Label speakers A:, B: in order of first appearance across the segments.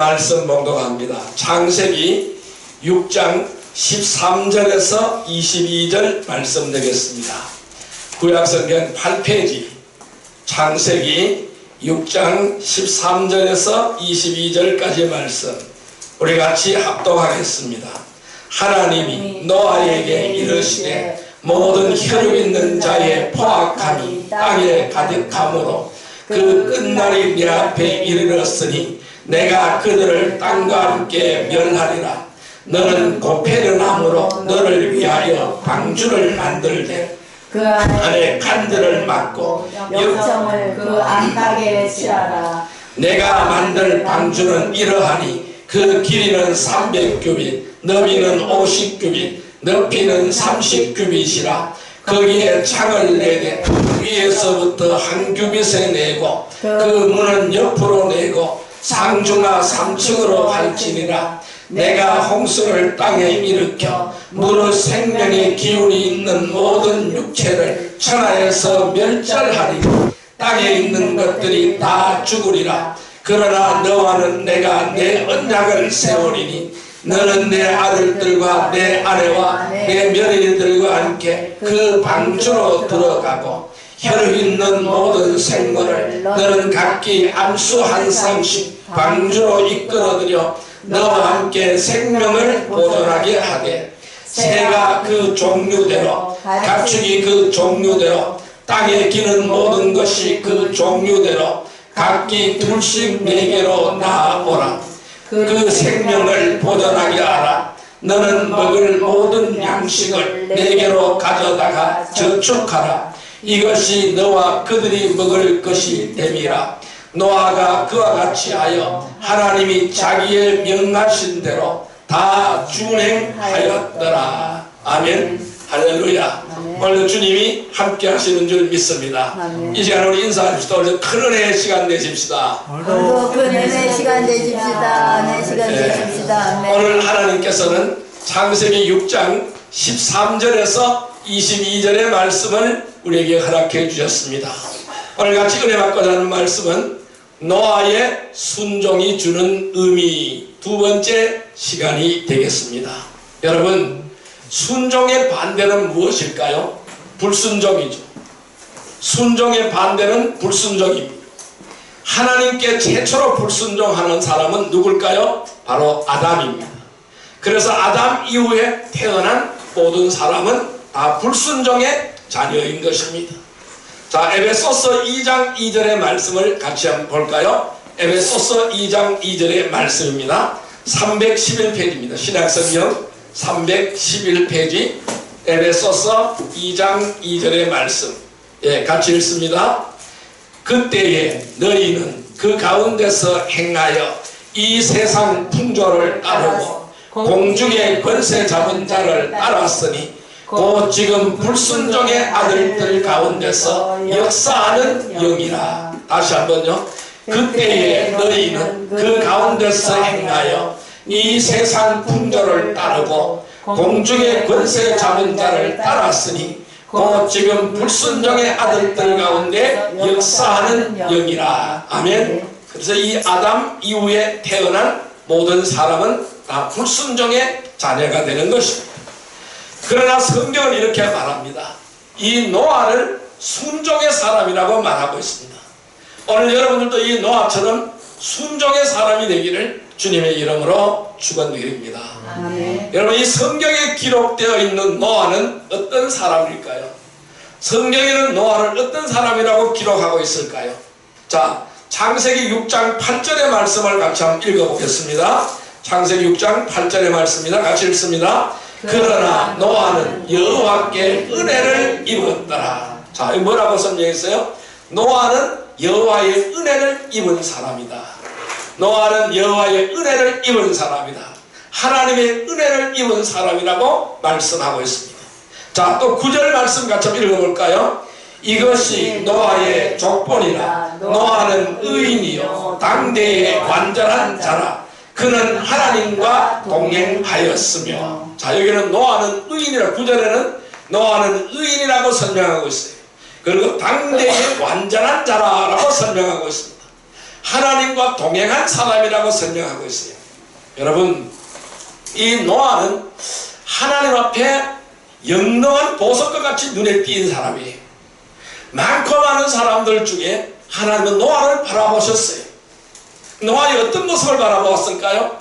A: 말씀 봉독합니다. 창세기 6장 13절에서 22절 말씀 되겠습니다. 구약성경 8페이지 창세기 6장 13절에서 22절까지 말씀 우리 같이 합독하겠습니다. 하나님이 노아에게 이르시되 모든 혈육 있는 자의 포악함이 땅에 가득하므로 그 끝날이 내 앞에 이르렀으니 내가 그들을 땅과 함께 멸하리라. 너는 고페르나무로 너를 위하여 방주를 만들되
B: 그 안에 칸들을 막고 역청을 그 안가게에 칠하라.
A: 내가 만들 방주는 이러하니 그 길이는 300규빗 너비는 50규빗 높이는 30규빗이라. 거기에 창을 내되 위에서부터 한 규빗에 내고 그 문은 옆으로 내고 상중하 3층으로 할지니라. 내가 홍수를 땅에 일으켜 무릇 생명의 기운이 있는 모든 육체를 천하에서 멸절하리. 땅에 있는 것들이 다 죽으리라. 그러나 너와는 내가 내 언약을 세우리니 너는 내 아들들과 내 아내와 내 며느리들과 함께 그 방주로 들어가고 혈육 있는 모든 생물을 너는 각기 암수 한 쌍씩 방주로 이끌어들여 너와 함께 생명을 보존하게 하되 새가 그 종류대로 가축이 그 종류대로 땅에 기는 모든 것이 그 종류대로 각기 둘씩 네개로 나아오라. 그 생명을 보존하게 하라. 너는 먹을 모든 양식을 네개로 가져다가 저축하라. 이것이 너와 그들이 먹을 것이 됨이라. 노아가 그와 같이 하여 하나님이 자기의 명하신 대로 다 준행하였더라. 아멘. 할렐루야. 오늘 주님이 함께 하시는 줄 믿습니다.
B: 아멘.
A: 이 시간 우리 인사합시다. 오늘 큰 은혜의 시간 내십시다.
B: 오늘도 그 은혜의 시간 되십시다. 내 시간 되십시다. 아멘.
A: 오늘 하나님께서는 창세기 6장 13절에서 22절의 말씀을 우리에게 허락해 주셨습니다. 오늘 같이 은혜 받고자 하는 말씀은 노아의 순종이 주는 의미 두 번째 시간이 되겠습니다. 여러분, 순종의 반대는 무엇일까요? 불순종이죠. 순종의 반대는 불순종입니다. 하나님께 최초로 불순종하는 사람은 누굴까요? 바로 아담입니다. 그래서 아담 이후에 태어난 모든 사람은 다 불순종의 자녀인 것입니다. 자, 에베소서 2장 2절의 말씀을 같이 한번 볼까요? 에베소서 2장 2절의 말씀입니다. 311페이지입니다. 신약성경 311페이지 에베소서 2장 2절의 말씀. 예, 같이 읽습니다. 그때에 너희는 그 가운데서 행하여 이 세상 풍조를 따르고 공중의 권세 잡은 자를 따랐으니 곧 지금 불순종의 아들들 가운데서 역사하는 영이라. 다시 한번요. 그때에 너희는 그 가운데서 행하여 이 세상 풍조를 따르고 공중의 권세 잡은 자를 따랐으니 곧 지금 불순종의 아들들 가운데 역사하는 영이라. 아멘. 그래서 이 아담 이후에 태어난 모든 사람은 다 불순종의 자녀가 되는 것입니다. 그러나 성경은 이렇게 말합니다. 이 노아를 순종의 사람이라고 말하고 있습니다. 오늘 여러분들도 이 노아처럼 순종의 사람이 되기를 주님의 이름으로 축원드립니다.
B: 아멘.
A: 여러분, 이 성경에 기록되어 있는 노아는 어떤 사람일까요? 성경에는 노아를 어떤 사람이라고 기록하고 있을까요? 자, 창세기 6장 8절의 말씀을 같이 한번 읽어보겠습니다. 창세기 6장 8절의 말씀입니다. 같이 읽습니다. 그러나 노아는 여호와께 은혜를 입었더라. 자, 이거 뭐라고 설명했어요? 노아는 여호와의 은혜를 입은 사람이다. 노아는 여호와의 은혜를 입은 사람이다. 하나님의 은혜를 입은 사람이라고 말씀하고 있습니다. 자, 또 9절 말씀 같이 한번 읽어볼까요? 이것이 노아의 족본이라. 노아는 의인이요 당대의 완전한 자라. 그는 하나님과 동행하였으며. 자, 여기는 노아는 의인이라. 9절에는 노아는 의인이라고 설명하고 있어요. 그리고 당대의 완전한 자라라고 설명하고 있습니다. 하나님과 동행한 사람이라고 설명하고 있어요. 여러분, 이 노아는 하나님 앞에 영롱한 보석과 같이 눈에 띈 사람이에요. 많고 많은 사람들 중에 하나님은 노아를 바라보셨어요. 노아의 어떤 모습을 바라보았을까요?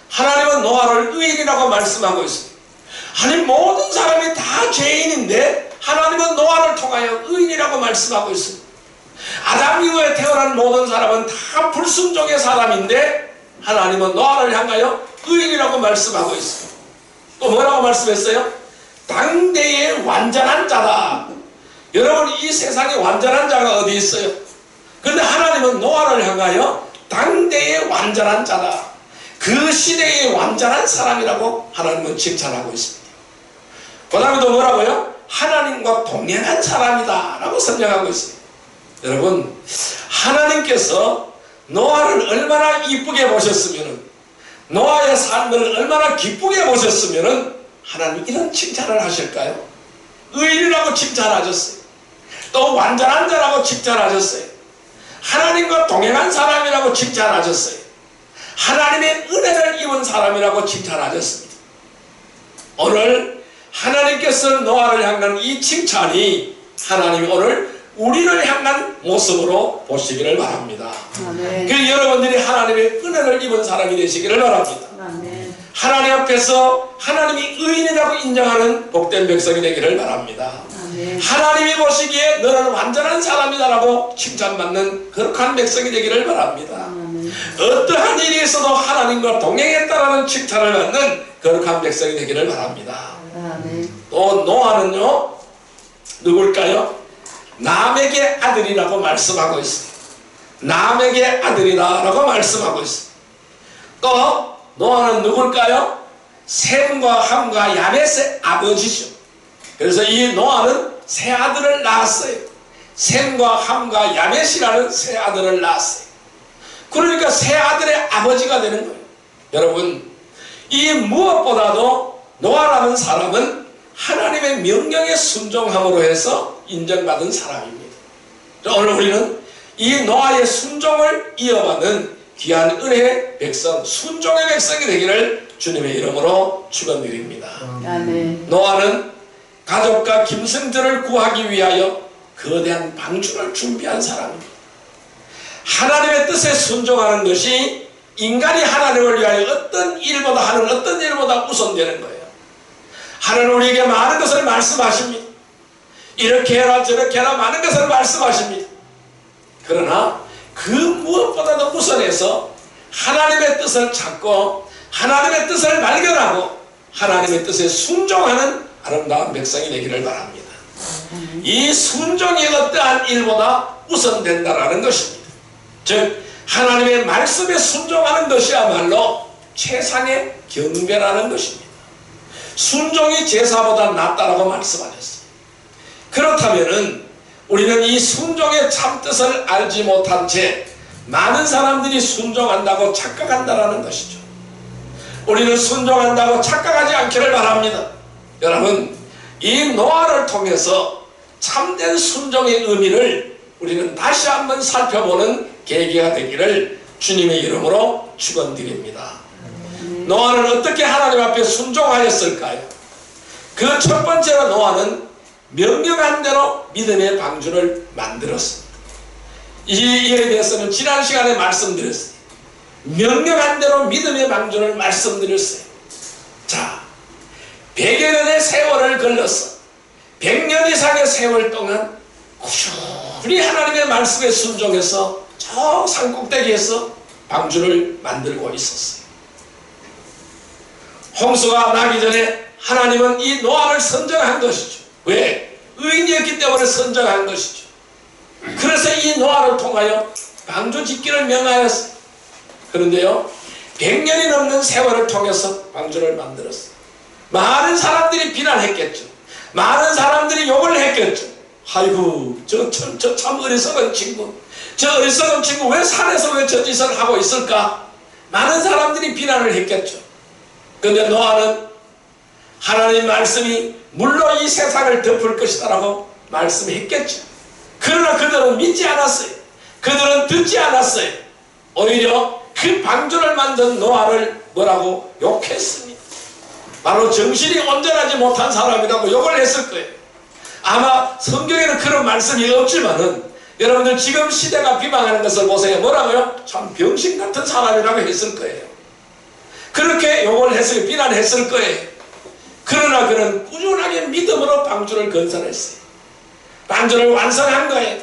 A: 하나님은 노아를 의인이라고 말씀하고 있습니다. 아니, 모든 사람이 다 죄인인데 하나님은 노아를 통하여 의인이라고 말씀하고 있습니다. 아담 이후에 태어난 모든 사람은 다 불순종의 사람인데 하나님은 노아를 향하여 의인이라고 말씀하고 있습니다. 또 뭐라고 말씀했어요? 당대의 완전한 자다. 여러분, 이 세상에 완전한 자가 어디 있어요? 근데 하나님은 노아를 향하여 당대의 완전한 자다, 그 시대의 완전한 사람이라고 하나님은 칭찬하고 있습니다. 그 다음에 또 뭐라고요? 하나님과 동행한 사람이다 라고 설명하고 있습니다. 여러분, 하나님께서 노아를 얼마나 이쁘게 보셨으면, 노아의 삶을 얼마나 기쁘게 보셨으면 하나님 이런 칭찬을 하실까요? 의인이라고 칭찬하셨어요. 또 완전한 자라고 칭찬하셨어요. 하나님과 동행한 사람이라고 칭찬하셨어요. 하나님의 은혜를 입은 사람이라고 칭찬하셨습니다. 오늘 하나님께서 노아를 향한 이 칭찬이 하나님이 오늘 우리를 향한 모습으로 보시기를 바랍니다.
B: 아멘.
A: 그 여러분들이 하나님의 은혜를 입은 사람이 되시기를 바랍니다.
B: 아멘.
A: 하나님 앞에서 하나님이 의인이라고 인정하는 복된 백성이 되기를 바랍니다.
B: 아멘.
A: 하나님이 보시기에 너는 완전한 사람이다라고 칭찬받는 거룩한 백성이 되기를 바랍니다.
B: 아멘.
A: 어떠한 일이 있어도 하나님과 동행했다라는 칭찬을 받는 거룩한 백성이 되기를 바랍니다.
B: 아멘.
A: 또 노아는요, 누굴까요? 남에게 아들이라고 말씀하고 있습니다. 남에게 아들이다라고 말씀하고 있습니다. 또 노아는 누굴까요? 셈과 함과 야벳의 아버지죠. 그래서 이 노아는 세 아들을 낳았어요. 셈과 함과 야벳이라는 세 아들을 낳았어요. 그러니까 세 아들의 아버지가 되는 거예요. 여러분, 이 무엇보다도 노아라는 사람은 하나님의 명령에 순종함으로 해서 인정받은 사람입니다. 오늘 우리는 이 노아의 순종을 이어받는 귀한 은혜의 백성, 순종의 백성이 되기를 주님의 이름으로 축원드립니다.
B: 아멘.
A: 노아는 가족과 짐승들을 구하기 위하여 거대한 방주를 준비한 사람입니다. 하나님의 뜻에 순종하는 것이 인간이 하나님을 위하여 어떤 일보다 하는 어떤 일보다 우선되는 거예요. 하나님 우리에게 많은 것을 말씀하십니다. 이렇게 해라 저렇게 해라 많은 것을 말씀하십니다. 그러나 그 무엇보다도 우선해서 하나님의 뜻을 찾고 하나님의 뜻을 발견하고 하나님의 뜻에 순종하는 아름다운 백성이 되기를 바랍니다. 이 순종이 어떠한 일보다 우선된다라는 것입니다. 즉 하나님의 말씀에 순종하는 것이야말로 최상의 경배라는 것입니다. 순종이 제사보다 낫다라고 말씀하셨어요. 그렇다면은 우리는 이 순종의 참뜻을 알지 못한 채 많은 사람들이 순종한다고 착각한다라는 것이죠. 우리는 순종한다고 착각하지 않기를 바랍니다. 여러분, 이 노아를 통해서 참된 순종의 의미를 우리는 다시 한번 살펴보는 계기가 되기를 주님의 이름으로 축원드립니다. 노아는 어떻게 하나님 앞에 순종하였을까요? 그 첫 번째로 노아는 명령한 대로 믿음의 방주를 만들었습니다. 이에 대해서는 지난 시간에 말씀드렸어요. 명령한 대로 믿음의 방주를 말씀드렸어요. 자, 100여 년의 세월을 걸러서 100년 이상의 세월 동안 꾸준히 하나님의 말씀에 순종해서 저 산꼭대기에서 방주를 만들고 있었어요. 홍수가 나기 전에 하나님은 이 노아를 선정한 것이죠. 왜? 의인이었기 때문에 선정한 것이죠. 그래서 이 노아를 통하여 방주 짓기를 명하였어요. 그런데요, 100년이 넘는 세월을 통해서 방주를 만들었어요. 많은 사람들이 비난했겠죠. 많은 사람들이 욕을 했겠죠. 아이고, 저 참 어리석은 친구, 저 어리석은 친구 왜 산에서 왜 저 짓을 하고 있을까? 많은 사람들이 비난을 했겠죠. 그런데 노아는 하나님 말씀이 물로 이 세상을 덮을 것이다라고 말씀했겠죠. 그러나 그들은 믿지 않았어요. 그들은 듣지 않았어요. 오히려 그 방주를 만든 노아를 뭐라고 욕했습니다. 바로 정신이 온전하지 못한 사람이라고 욕을 했을 거예요. 아마 성경에는 그런 말씀이 없지만은 여러분들 지금 시대가 비방하는 것을 보세요. 뭐라고요? 참 병신 같은 사람이라고 했을 거예요. 그렇게 욕을 했어요. 비난했을 거예요. 그러나 그는 꾸준하게 믿음으로 방주를 건설했어요. 방주를 완성한 거예요.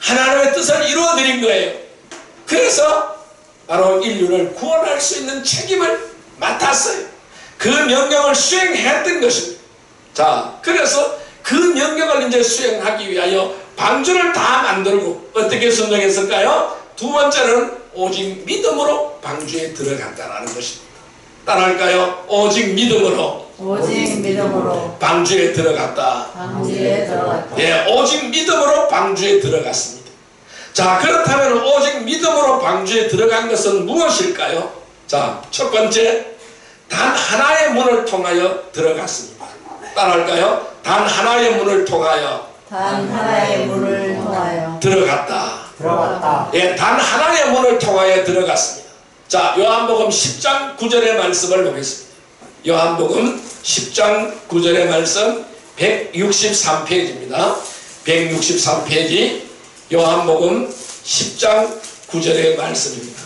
A: 하나님의 뜻을 이루어드린 거예요. 그래서 바로 인류를 구원할 수 있는 책임을 맡았어요. 그 명령을 수행했던 것입니다. 자, 그래서 그 명령을 이제 수행하기 위하여 방주를 다 만들고 어떻게 선정했을까요? 두 번째는 오직 믿음으로 방주에 들어간다라는 것입니다. 따라할까요? 오직 믿음으로 방주에 들어갔다. 예, 오직 믿음으로 방주에 들어갔습니다. 자, 그렇다면 오직 믿음으로 방주에 들어간 것은 무엇일까요? 자, 첫 번째, 단 하나의 문을 통하여 들어갔습니다. 따라할까요? 단 하나의 문을 통하여 들어갔다. 예, 단 하나의 문을 통하여 들어갔습니다. 자, 요한복음 10장 9절의 말씀을 보겠습니다. 요한복음 10장 9절의 말씀 163페이지입니다. 163페이지 요한복음 10장 9절의 말씀입니다.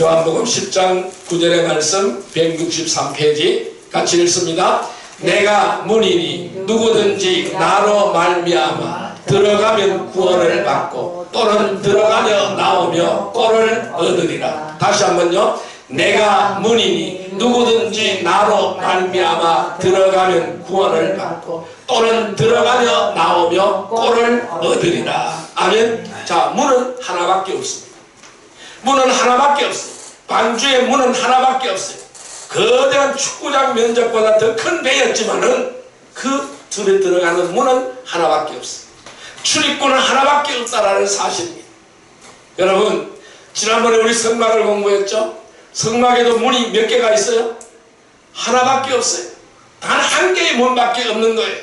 A: 요한복음 10장 9절의 말씀 163페이지 같이 읽습니다. 내가 문이니 누구든지 나로 말미암아 들어가면 구원을 받고 또는 들어가며 나오며 꼴을 얻으리라. 다시 한번요. 내가 문이니 누구든지 나로 말미암아 들어가면 구원을 받고 또는 들어가며 나오며 꼴을 얻으리라. 아멘. 자, 문은 하나밖에 없습니다. 문은 하나밖에 없어요. 방주의 문은 하나밖에 없어요. 거대한 축구장 면적보다 더 큰 배였지만은 그 들에 들어가는 문은 하나밖에 없어요. 출입구는 하나밖에 없다라는 사실입니다. 여러분, 지난번에 우리 성막을 공부했죠? 성막에도 문이 몇 개가 있어요? 하나밖에 없어요. 단 한 개의 문밖에 없는 거예요.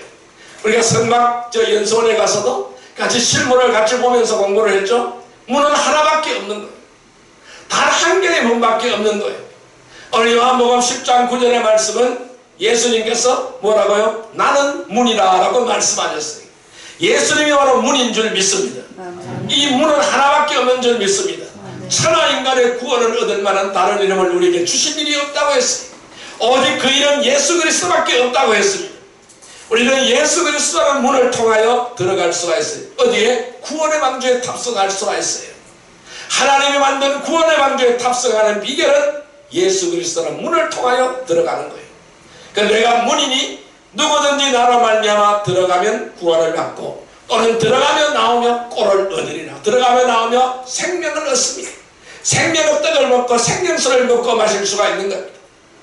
A: 우리가 성막 연수원에 가서도 같이 실물을 같이 보면서 공부를 했죠? 문은 하나밖에 없는 거예요. 단 한 개의 문밖에 없는 거예요. 오늘 요한복음 10장 9절의 말씀은 예수님께서 뭐라고요? 나는 문이라 라고 말씀하셨어요. 예수님이 바로 문인 줄 믿습니다. 이 문은 하나밖에 없는 줄 믿습니다. 천하 인간의 구원을 얻을 만한 다른 이름을 우리에게 주신 일이 없다고 했어요. 오직 그 이름 예수 그리스도밖에 없다고 했습니다. 우리는 예수 그리스도라는 문을 통하여 들어갈 수가 있어요. 어디에? 구원의 방주에 탑승할 수가 있어요. 하나님이 만든 구원의 방주에 탑승하는 비결은 예수 그리스도라는 문을 통하여 들어가는 거예요. 그러니까 내가 문이니 누구든지 나로 말미암아 들어가면 구원을 받고 또는 들어가며 나오며 꼴을 얻으리라. 들어가며 나오며 생명을 얻습니다. 생명의 떡을 먹고 생명수를 먹고 마실 수가 있는 겁니다.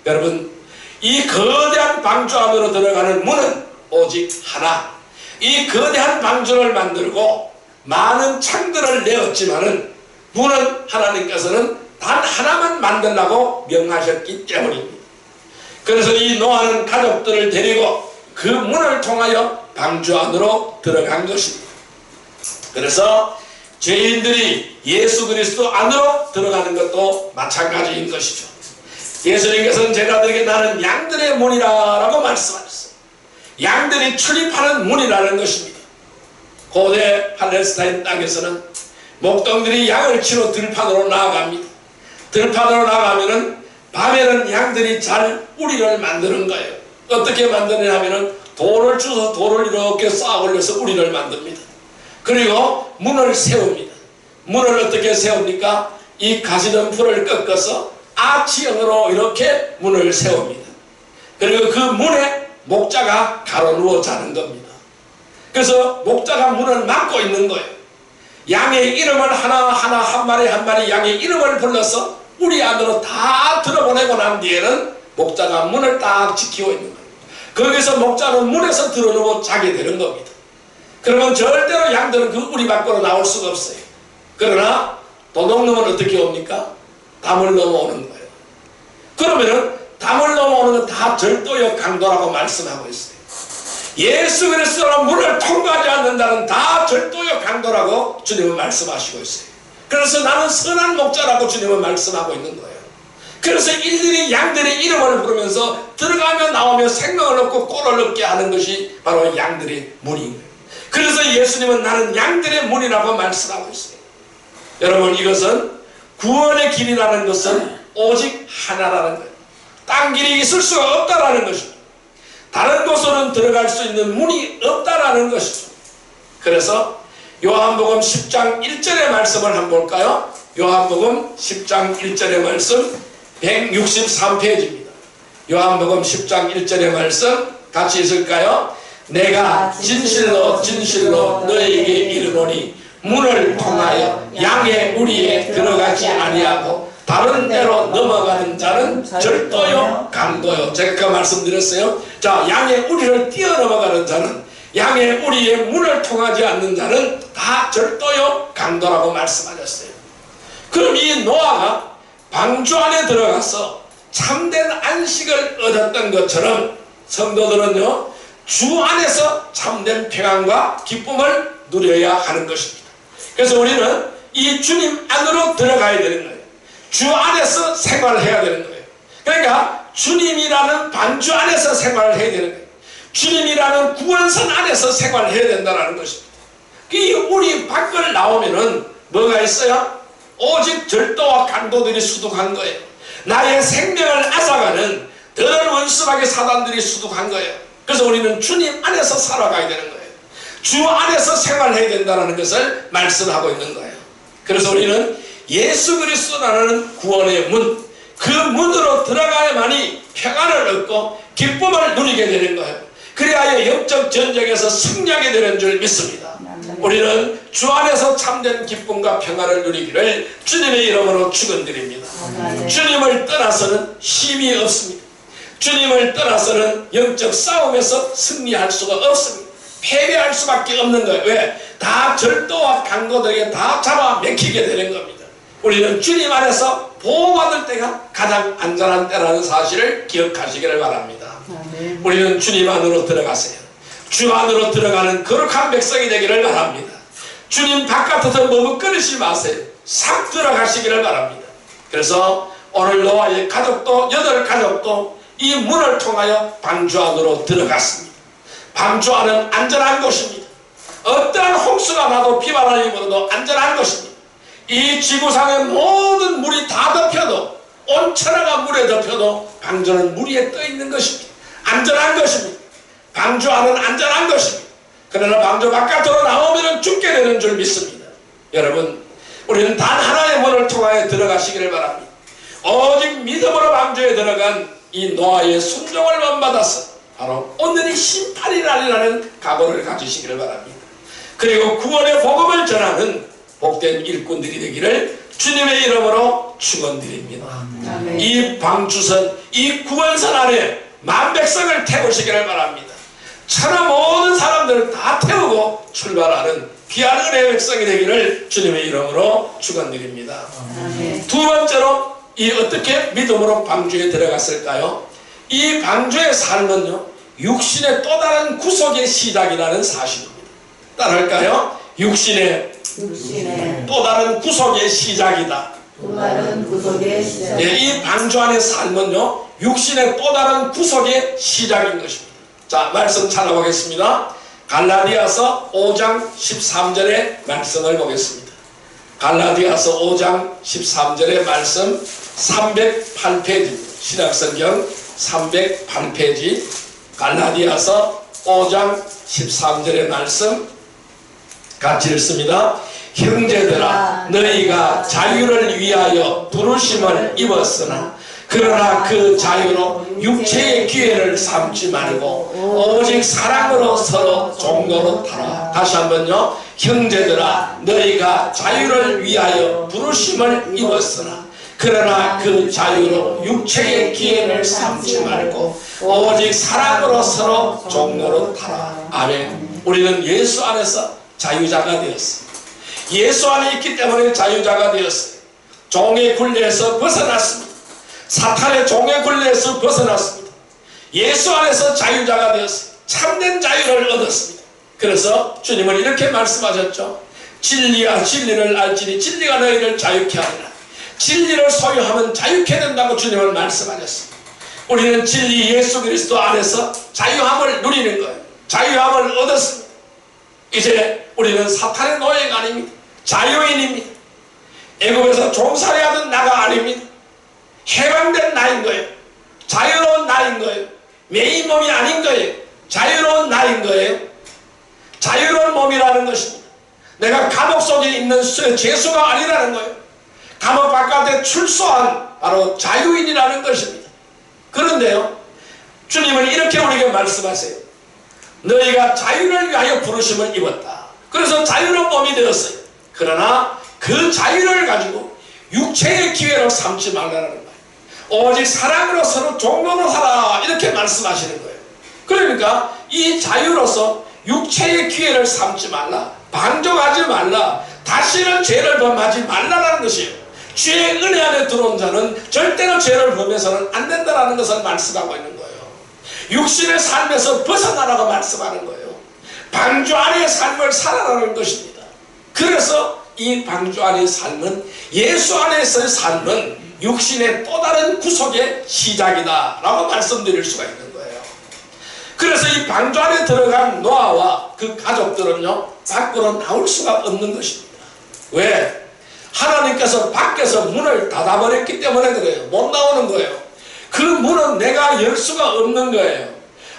A: 여러분, 이 거대한 방주 안으로 들어가는 문은 오직 하나. 이 거대한 방주를 만들고 많은 창들을 내었지만은 문은 하나님께서는 단 하나만 만들라고 명하셨기 때문입니다. 그래서 이 노아는 가족들을 데리고 그 문을 통하여 방주 안으로 들어간 것입니다. 그래서 죄인들이 예수 그리스도 안으로 들어가는 것도 마찬가지인 것이죠. 예수님께서는 제자들에게 나는 양들의 문이라고 말씀하셨어요. 양들이 출입하는 문이라는 것입니다. 고대 팔레스타인 땅에서는 목동들이 양을 치러 들판으로 나아갑니다. 들판으로 나가면은 밤에는 양들이 잘 우리를 만드는 거예요. 어떻게 만드냐 하면은 돌을 주서 돌을 이렇게 쌓아 올려서 우리를 만듭니다. 그리고 문을 세웁니다. 문을 어떻게 세웁니까? 이 가시덤불을 꺾어서 아치형으로 이렇게 문을 세웁니다. 그리고 그 문에 목자가 가로누워 자는 겁니다. 그래서 목자가 문을 막고 있는 거예요. 양의 이름을 하나하나 한 마리 한 마리 양의 이름을 불러서 우리 안으로 다 들어보내고 난 뒤에는 목자가 문을 딱 지키고 있는 거예요. 거기서 목자는 문에서 들어누워 자게 되는 겁니다. 그러면 절대로 양들은 그 우리 밖으로 나올 수가 없어요. 그러나 도둑놈은 어떻게 옵니까? 담을 넘어오는 거예요. 그러면은 담을 넘어오는 건 다 절도적 강도라고 말씀하고 있어요. 예수 그리스도로 문을 통과하지 않는다는 다 절도적 강도라고 주님은 말씀하시고 있어요. 그래서 나는 선한 목자라고 주님은 말씀하고 있는 거예요. 그래서 일일이 양들의 이름을 부르면서 들어가며 나오며 생명을 얻고 꼴을 얻게 하는 것이 바로 양들의 문인 거예요. 그래서 예수님은 나는 양들의 문이라고 말씀하고 있어요. 여러분, 이것은 구원의 길이라는 것은 오직 하나라는 거예요. 딴 길이 있을 수가 없다라는 것입니다. 다른 곳으로는 들어갈 수 있는 문이 없다라는 것이죠. 그래서 요한복음 10장 1절의 말씀을 한번 볼까요? 요한복음 10장 1절의 말씀 163페이지입니다. 요한복음 10장 1절의 말씀 같이 있을까요? 내가 진실로 진실로 너에게 이르노니 문을 통하여 양의 우리에 들어가지 아니하고 다른 데로 넘어가는 자는 절도요 강도요. 제가 그 말씀드렸어요. 자, 양의 우리를 뛰어넘어가는 자는, 양의 우리의 문을 통하지 않는 자는 다 절도요 강도라고 말씀하셨어요. 그럼 이 노아가 방주 안에 들어가서 참된 안식을 얻었던 것처럼 성도들은요, 주 안에서 참된 평안과 기쁨을 누려야 하는 것입니다. 그래서 우리는 이 주님 안으로 들어가야 되는 거예요. 주 안에서 생활해야 되는 거예요. 그러니까 주님이라는 방주 안에서 생활을 해야 되는 거예요. 주님이라는 구원선 안에서 생활해야 된다는 것입니다. 이 우리 밖을 나오면은 뭐가 있어요? 오직 절도와 강도들이 수두한 거예요. 나의 생명을 앗아가는 더러운 원수마귀 사단들이 수두한 거예요. 그래서 우리는 주님 안에서 살아가야 되는 거예요. 주 안에서 생활해야 된다는 것을 말씀하고 있는 거예요. 그래서 우리는 예수 그리스도라는 구원의 문, 그 문으로 들어가야만이 평안을 얻고 기쁨을 누리게 되는 거예요. 그래야 영적 전쟁에서 승리하게 되는 줄 믿습니다. 우리는 주 안에서 참된 기쁨과 평안을 누리기를 주님의 이름으로 축원드립니다. 주님을 떠나서는 힘이 없습니다. 주님을 떠나서는 영적 싸움에서 승리할 수가 없습니다. 패배할 수밖에 없는 거예요. 왜? 다 절도와 강도들에게 다 잡아먹히게 되는 겁니다. 우리는 주님 안에서 보호받을 때가 가장 안전한 때라는 사실을 기억하시기를 바랍니다. 우리는 주님 안으로 들어가세요. 주 안으로 들어가는 거룩한 백성이 되기를 바랍니다. 주님 바깥에서 머뭇거리지 마세요. 싹 들어가시기를 바랍니다. 그래서 오늘 노아의 가족도 8가족도 이 문을 통하여 방주 안으로 들어갔습니다. 방주 안은 안전한 곳입니다. 어떠한 홍수가 나도 비바람이 불어도 안전한 것입니다. 이 지구상의 모든 물이 다 덮여도, 온 천하가 물에 덮여도 방주는 물 위에 떠 있는 것입니다. 안전한 것입니다. 방주 안은 안전한 것입니다. 그러나 방주 바깥으로 나오면 죽게 되는 줄 믿습니다. 여러분, 우리는 단 하나의 문을 통하여 들어가시기를 바랍니다. 오직 믿음으로 방주에 들어간 이 노아의 순종을 본받아서 바로 오늘이 심판이라는 각오를 가지시기를 바랍니다. 그리고 구원의 복음을 전하는 복된 일꾼들이 되기를 주님의 이름으로 축원드립니다. 이 방주선, 이 구원선 안에 만백성을 태우시기를 바랍니다. 천하 모든 사람들을 다 태우고 출발하는 귀한 은혜의 백성이 되기를 주님의 이름으로 축원드립니다. 두 번째로 이 어떻게 믿음으로 방주에 들어갔을까요? 이 방주의 삶은요, 육신의 또 다른 구속의 시작이라는 사실입니다. 따라할까요? 육신의 또 다른 구속의 시작이다.
B: 또 다른 구속의 시작.
A: 예, 이 방주 안의 삶은요, 육신의 또 다른 구속의 시작인 것입니다. 자, 말씀 찾아보겠습니다. 갈라디아서 5장 13절의 말씀을 보겠습니다. 갈라디아서 5장 13절의 말씀 308페이지입니다. 신약성경 308페이지 갈라디아서 5장 13절의 말씀 같이 읽습니다. 형제들아, 너희가 자유를 위하여 부르심을 입었으나 그러나 그 자유로 육체의 기회를 삼지 말고 오직 사랑으로 서로 종로로 타라. 다시 한번요. 형제들아, 너희가 자유를 위하여 부르심을 입었으나 그러나 그 자유로 육체의 기회를 삼지 말고 오직 사랑으로 서로 종로로 타라. 아멘. 우리는 예수 안에서 자유자가 되었습니다. 예수 안에 있기 때문에 자유자가 되었어요. 종의 굴레에서 벗어났습니다. 사탄의 종의 굴레에서 벗어났습니다. 예수 안에서 자유자가 되었어요. 참된 자유를 얻었습니다. 그래서 주님은 이렇게 말씀하셨죠. 진리를 알지니 진리가 너희를 자유케 하리라. 진리를 소유하면 자유케 된다고 주님은 말씀하셨습니다. 우리는 진리 예수 그리스도 안에서 자유함을 누리는 거예요. 자유함을 얻었습니다. 이제 우리는 사탄의 노예가 아닙니다. 자유인입니다. 애굽에서 종살이 하던 나가 아닙니다. 해방된 나인 거예요. 자유로운 나인 거예요. 매인 몸이 아닌 거예요. 자유로운 나인 거예요. 자유로운 몸이라는 것입니다. 내가 감옥 속에 있는 죄수가 아니라는 거예요. 감옥 바깥에 출소한 바로 자유인이라는 것입니다. 그런데요, 주님은 이렇게 우리에게 말씀하세요. 너희가 자유를 위하여 부르심을 입었다. 그래서 자유로운 몸이 되었어요. 그러나 그 자유를 가지고 육체의 기회로 삼지 말라는 거예요. 오직 사랑으로 서로 종로로 살아, 이렇게 말씀하시는 거예요. 그러니까 이 자유로서 육체의 기회를 삼지 말라, 방종하지 말라, 다시는 죄를 범하지 말라라는 것이에요. 주의 은혜 안에 들어온 자는 절대로 죄를 범해서는 안 된다는 것을 말씀하고 있는 거예요. 육신의 삶에서 벗어나라고 말씀하는 거예요. 방주 안의 삶을 살아라는 것입니다. 그래서 이 방주 안의 삶은, 예수 안에서의 삶은 육신의 또 다른 구속의 시작이다 라고 말씀드릴 수가 있는 거예요. 그래서 이 방주 안에 들어간 노아와 그 가족들은요, 밖으로 나올 수가 없는 것입니다. 왜? 하나님께서 밖에서 문을 닫아버렸기 때문에 그래요. 못 나오는 거예요. 그 문은 내가 열 수가 없는 거예요.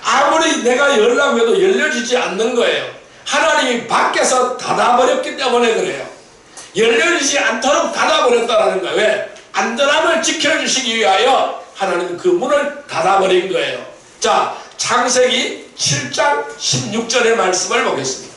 A: 아무리 내가 열라고 해도 열려지지 않는 거예요. 하나님이 밖에서 닫아버렸기 때문에 그래요. 열려지지 않도록 닫아버렸다는 거예요. 왜? 안전함을 지켜주시기 위하여 하나님은 그 문을 닫아버린 거예요. 자, 창세기 7장 16절의 말씀을 보겠습니다.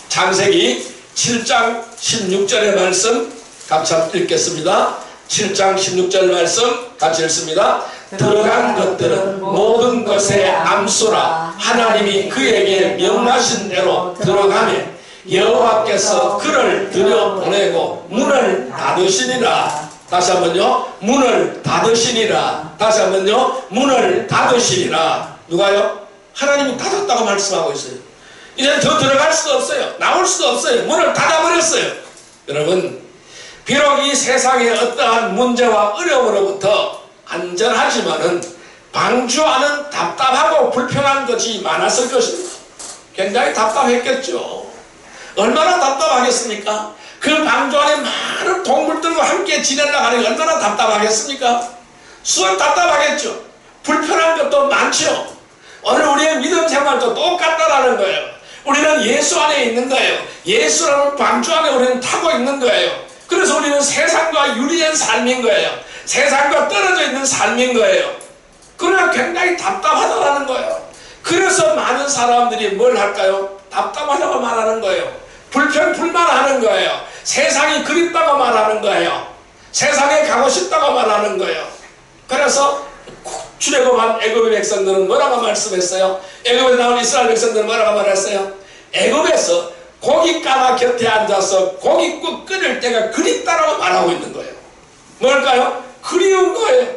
A: 창세기 7장 16절의 말씀 같이 읽겠습니다. 7장 16절 말씀 같이 읽습니다. 들어간 것들은 모든 것의 암수라. 하나님이 그에게 명하신 대로 들어가매 여호와께서 그를 들여보내고 문을 닫으시니라. 다시 한번요. 문을 닫으시니라. 다시 한번요. 문을 닫으시니라. 누가요? 하나님이 닫았다고 말씀하고 있어요. 이제 더 들어갈 수도 없어요. 나올 수도 없어요. 문을 닫아버렸어요. 여러분, 비록 이 세상의 어떠한 문제와 어려움으로부터 안전하지만은 방주 안은 답답하고 불편한 것이 많았을 것입니다. 굉장히 답답했겠죠. 얼마나 답답하겠습니까? 그 방주 안에 많은 동물들과 함께 지내려고 하니 얼마나 답답하겠습니까? 수업 답답하겠죠. 불편한 것도 많죠. 오늘 우리의 믿음 생활도 똑같다라는 거예요. 우리는 예수 안에 있는 거예요. 예수라는 방주 안에 우리는 타고 있는 거예요. 그래서 우리는 세상과 유리한 삶인 거예요. 세상과 떨어져 있는 삶인 거예요. 그러나 굉장히 답답하다라는 거예요. 그래서 많은 사람들이 뭘 할까요? 답답하다고 말하는 거예요. 불평불만하는 거예요. 세상이 그립다고 말하는 거예요. 세상에 가고 싶다고 말하는 거예요. 그래서 출애굽한 애굽의 백성들은 뭐라고 말씀했어요? 애굽에 나온 이스라엘 백성들은 뭐라고 말했어요? 애굽에서 고깃가마 곁에 앉아서 고깃국 끓일 때가 그립다라고 말하고 있는 거예요. 뭘까요? 그리운 거예요.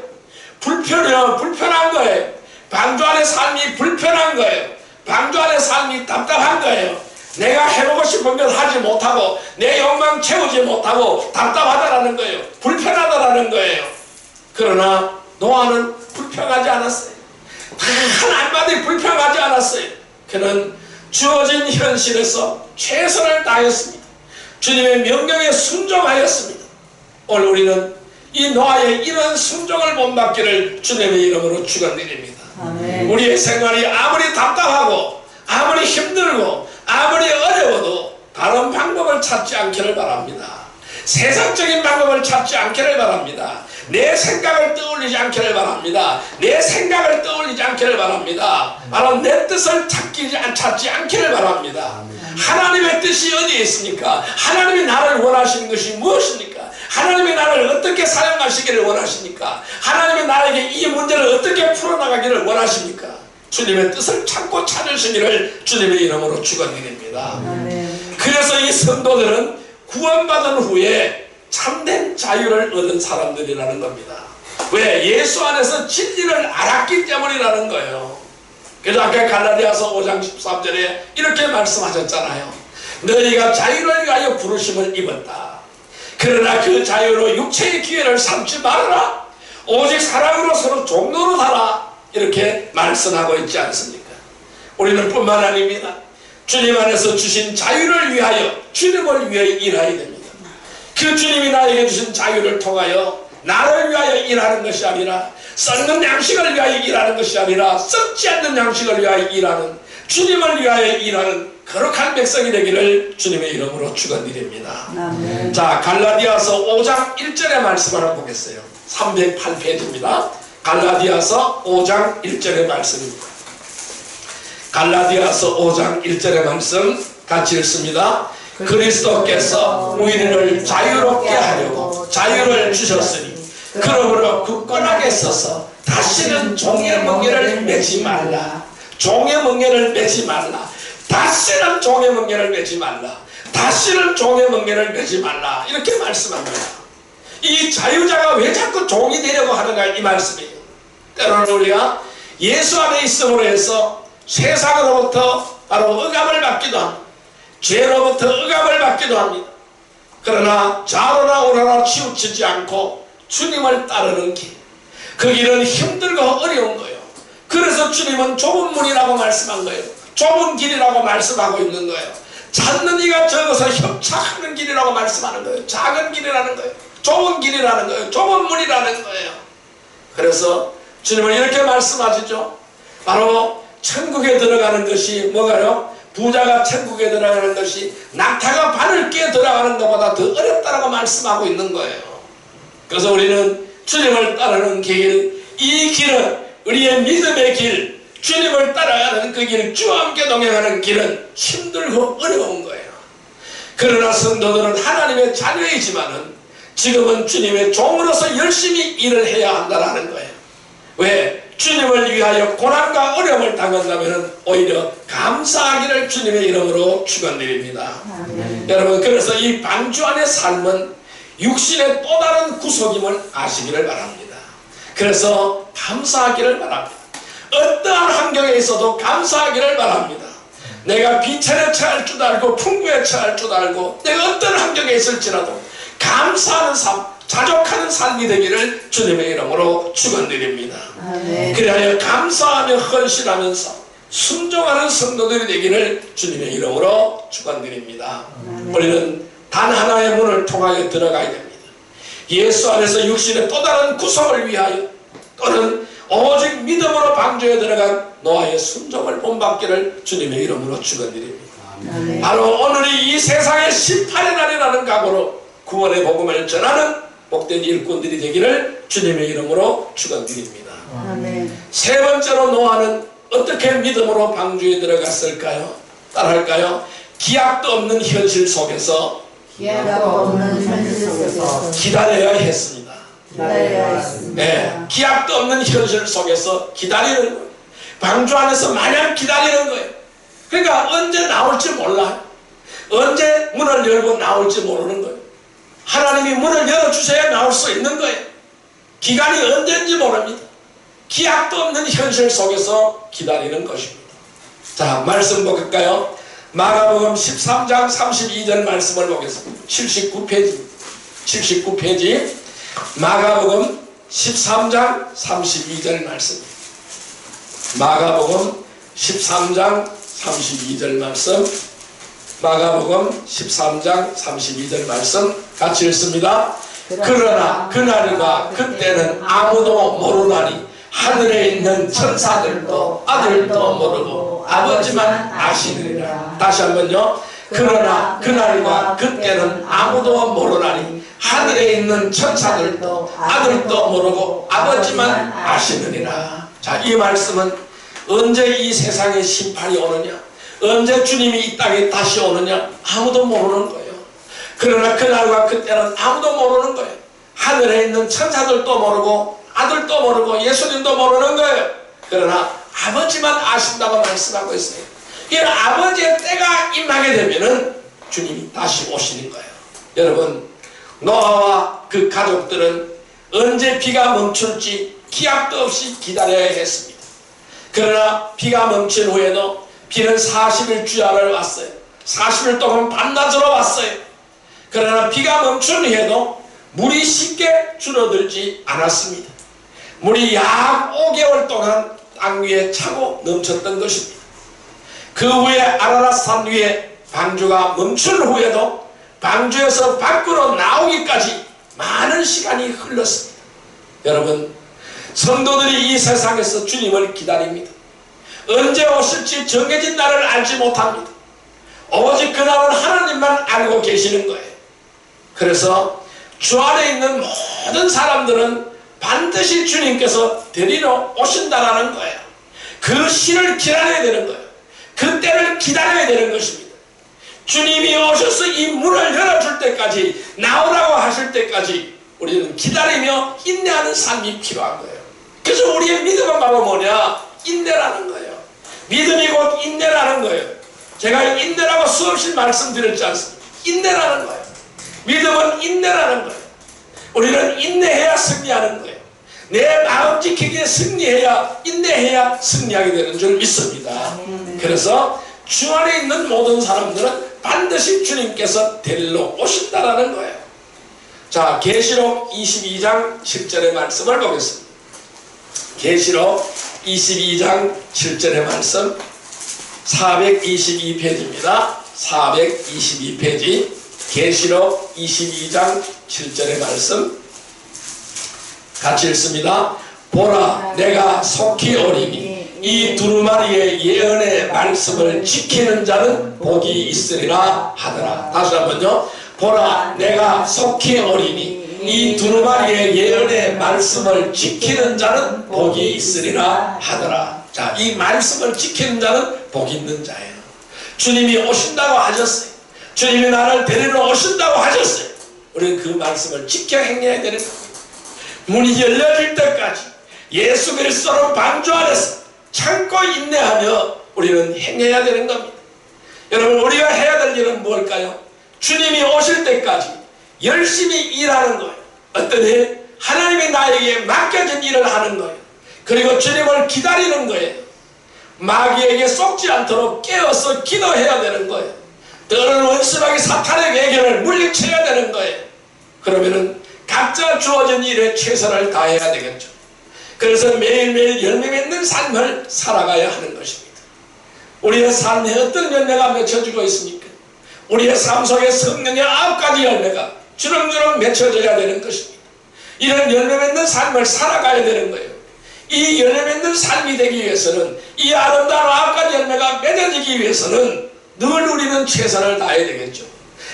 A: 불편한 거예요. 방주 안의 삶이 불편한 거예요. 방주 안의 삶이 답답한 거예요. 내가 해보고 싶은 걸 하지 못하고 내 욕망 채우지 못하고 답답하다라는 거예요. 불편하다라는 거예요. 그러나 노아는 불평하지 않았어요. 단 한마디 불평하지 않았어요. 그는 주어진 현실에서 최선을 다했습니다. 주님의 명령에 순종하였습니다. 오늘 우리는 이 노아의 이런 순종을 본받기를 주님의 이름으로 축원드립니다. 우리의 생활이 아무리 답답하고 아무리 힘들고 아무리 어려워도 다른 방법을 찾지 않기를 바랍니다. 세상적인 방법을 찾지 않기를 바랍니다. 내 생각을 떠올리지 않기를 바랍니다. 내 생각을 떠올리지 않기를 바랍니다. 바로 내 뜻을 찾지 않기를 바랍니다. 하나님의 뜻이 어디에 있습니까? 하나님이 나를 원하시는 것이 무엇입니까? 하나님이 나를 어떻게 사용하시기를 원하십니까? 하나님이 나에게 이 문제를 어떻게 풀어나가기를 원하십니까? 주님의 뜻을 찾고 찾으시기를 주님의 이름으로 축원드립니다. 그래서 이 성도들은 구원받은 후에 참된 자유를 얻은 사람들이라는 겁니다. 왜? 예수 안에서 진리를 알았기 때문이라는 거예요. 그래서 아까 갈라디아서 5장 13절에 이렇게 말씀하셨잖아요. 너희가 자유를 위하여 부르심을 입었다. 그러나 그 자유로 육체의 기회를 삼지 말아라. 오직 사랑으로 서로 종로로 살아. 이렇게 말씀하고 있지 않습니까? 우리는 뿐만 아닙니다. 주님 안에서 주신 자유를 위하여 주님을 위하여 일해야 됩니다. 그 주님이 나에게 주신 자유를 통하여 나를 위하여 일하는 것이 아니라 썩는 양식을 위하여 일하는 것이 아니라 썩지 않는 양식을 위하여 일하는 주님을 위하여 일하는 거룩한 백성이 되기를 주님의 이름으로 축원드립니다. 자, 갈라디아서 5장 1절의 말씀을 한번 보겠어요. 308페이지입니다. 갈라디아서 5장 1절의 말씀입니다. 갈라디아서 5장 1절의 말씀 같이 읽습니다. 그리스도께서 우리를 자유롭게 하려고 자유를 주셨으니 그러므로 굳건하게 서서 다시는 종의 멍에를 매지 말라. 종의 멍에를 매지 말라. 다시는 종의 멍에를 매지 말라. 다시는 종의 멍에를 매지 말라. 이렇게 말씀합니다. 이 자유자가 왜 자꾸 종이 되려고 하는가, 이 말씀이에요. 때로는 우리가 예수 안에 있음으로 해서 세상으로부터 바로 억압을 받기도 합니다. 죄로부터 억압을 받기도 합니다. 그러나 좌로나 우로나 치우치지 않고 주님을 따르는 길, 그 길은 힘들고 어려운 거예요. 그래서 주님은 좁은 문이라고 말씀한 거예요. 좁은 길이라고 말씀하고 있는 거예요. 찾는 이가 적어서 협착하는 길이라고 말씀하는 거예요. 작은 길이라는 거예요. 좁은 길이라는 거예요. 좁은 문이라는 거예요. 그래서 주님은 이렇게 말씀하시죠. 바로 천국에 들어가는 것이 뭐가요? 부자가 천국에 들어가는 것이 낙타가 바늘 끼에 들어가는 것보다 더 어렵다라고 말씀하고 있는 거예요. 그래서 우리는 주님을 따르는 길, 이 길은 우리의 믿음의 길, 주님을 따라가는 그 길, 주와 함께 동행하는 길은 힘들고 어려운 거예요. 그러나 성도들은 하나님의 자녀이지만은 지금은 주님의 종으로서 열심히 일을 해야 한다는 거예요. 왜? 주님을 위하여 고난과 어려움을 당한다면 오히려 감사하기를 주님의 이름으로 축원드립니다. 여러분, 그래서 이 방주 안의 삶은 육신의 또 다른 구속임을 아시기를 바랍니다. 그래서 감사하기를 바랍니다. 어떠한 환경에 있어도 감사하기를 바랍니다. 내가 비천에 처할 줄 알고 풍부에 처할 줄 알고 내가 어떤 환경에 있을지라도 감사하는 삶, 자족하는 삶이 되기를 주님의 이름으로 축원드립니다. 그리하여 감사하며 헌신하면서 순종하는 성도들이 되기를 주님의 이름으로 축원드립니다. 우리는 단 하나의 문을 통하여 들어가야 됩니다. 예수 안에서 육신의 또 다른 구속을 위하여 또는 오직 믿음으로 방주에 들어간 노아의 순종을 본받기를 주님의 이름으로 축원드립니다. 바로 오늘이 이 세상의 심판의 날이라는 각오로 구원의 복음을 전하는 복된 일꾼들이 되기를 주님의 이름으로 축원드립니다. 세 번째로 노아는 어떻게 믿음으로 방주에 들어갔을까요? 따라할까요? 기약도 없는 현실 속에서 기다려야 했습니다. 네, 기약도 없는 현실 속에서 기다리는 거예요. 방주 안에서 마냥 기다리는 거예요. 그러니까 언제 나올지 몰라요. 언제 문을 열고 나올지 모르는 거예요. 하나님이 문을 열어주셔야 나올 수 있는 거예요. 기간이 언제인지 모릅니다. 기약도 없는 현실 속에서 기다리는 것입니다. 자, 말씀 볼까요? 마가복음 13장 32절 말씀을 보겠습니다. 79페이지 마가복음 13장 32절 말씀. 마가복음 13장 32절 말씀. 마가복음 13장 32절 말씀 같이 읽습니다. 그러나 그날과 그때는 아무도 모르나니 하늘에 있는 천사들도 아들도 모르고 아버지만 아시느니라. 다시 한번요. 그러나 그날과 그때는 아무도 모르나니 하늘에 있는 천사들도 아들도 모르고 아버지만 아시느니라. 자, 이 말씀은 언제 이 세상에 심판이 오느냐, 언제 주님이 이 땅에 다시 오느냐 아무도 모르는 거예요. 그러나 그날과 그때는 아무도 모르는 거예요. 하늘에 있는 천사들도 모르고 아들도 모르고 예수님도 모르는 거예요. 그러나 아버지만 아신다고 말씀하고 있어요. 이 아버지의 때가 임하게 되면은 주님이 다시 오시는 거예요. 여러분, 노아와 그 가족들은 언제 비가 멈출지 기약도 없이 기다려야 했습니다. 그러나 비가 멈춘 후에도 비는 40일 주야를 왔어요. 40일 동안 반나절로 왔어요. 그러나 비가 멈춘 후에도 물이 쉽게 줄어들지 않았습니다. 물이 약 5개월 동안 땅 위에 차고 넘쳤던 것입니다. 그 후에 아라랏 산 위에 방주가 멈춘 후에도 방주에서 밖으로 나오기까지 많은 시간이 흘렀습니다. 여러분, 성도들이 이 세상에서 주님을 기다립니다. 언제 오실지 정해진 날을 알지 못합니다. 오직 그날은 하나님만 알고 계시는 거예요. 그래서 주 안에 있는 모든 사람들은 반드시 주님께서 데리러 오신다라는 거예요. 그 시를 기다려야 되는 거예요. 그 때를 기다려야 되는 것입니다. 주님이 오셔서 이 문을 열어줄 때까지, 나오라고 하실 때까지 우리는 기다리며 인내하는 삶이 필요한 거예요. 그래서 우리의 믿음은 바로 뭐냐? 인내라는 거예요. 믿음이 곧 인내라는 거예요. 제가 인내라고 수없이 말씀드렸지 않습니까? 인내라는 거예요. 믿음은 인내라는 거예요. 우리는 인내해야 승리하는 거예요. 내 마음 지키기에 승리해야, 인내해야 승리하게 되는 줄 믿습니다. 그래서 주 안에 있는 모든 사람들은 반드시 주님께서 데리러 오신다라는 거예요. 자, 계시록 22장 7절의 말씀을 보겠습니다. 계시록 22장 7절의 말씀, 422페이지입니다. 422페이지, 계시록 22장 7절의 말씀 같이 읽습니다. 보라, 내가 속히 오리니 이 두루마리의 예언의 말씀을 지키는 자는 복이 있으리라 하더라. 다시 한번요. 보라, 내가 속히 오리니 이 두루마리의 예언의 말씀을 지키는 자는 복이 있으리라 하더라. 자, 이 말씀을 지키는 자는 복 있는 자예요. 주님이 오신다고 하셨어요. 주님이 나를 데리러 오신다고 하셨어요. 우리는 그 말씀을 지켜 행해야 되는 겁니다. 문이 열려질 때까지 예수 그리스도로 방주 안에서 참고 인내하며 우리는 행해야 되는 겁니다. 여러분, 우리가 해야 될 일은 뭘까요? 주님이 오실 때까지 열심히 일하는 거예요. 어떤 일? 하나님이 나에게 맡겨진 일을 하는 거예요. 그리고 주님을 기다리는 거예요. 마귀에게 속지 않도록 깨어서 기도해야 되는 거예요. 때로는 원수마귀 사탄의 외견을 물리쳐야 되는 거예요. 그러면은 각자 주어진 일에 최선을 다해야 되겠죠. 그래서 매일매일 열매 맺는 삶을 살아가야 하는 것입니다. 우리의 삶에 어떤 열매가 맺혀지고 있습니까? 우리의 삶 속에 성령의 9가지 열매가 주렁주렁 맺혀져야 되는 것입니다. 이런 열매 맺는 삶을 살아가야 되는 거예요. 이 열매 맺는 삶이 되기 위해서는, 이 아름다운 9가지 열매가 맺어지기 위해서는 늘 우리는 최선을 다해야 되겠죠.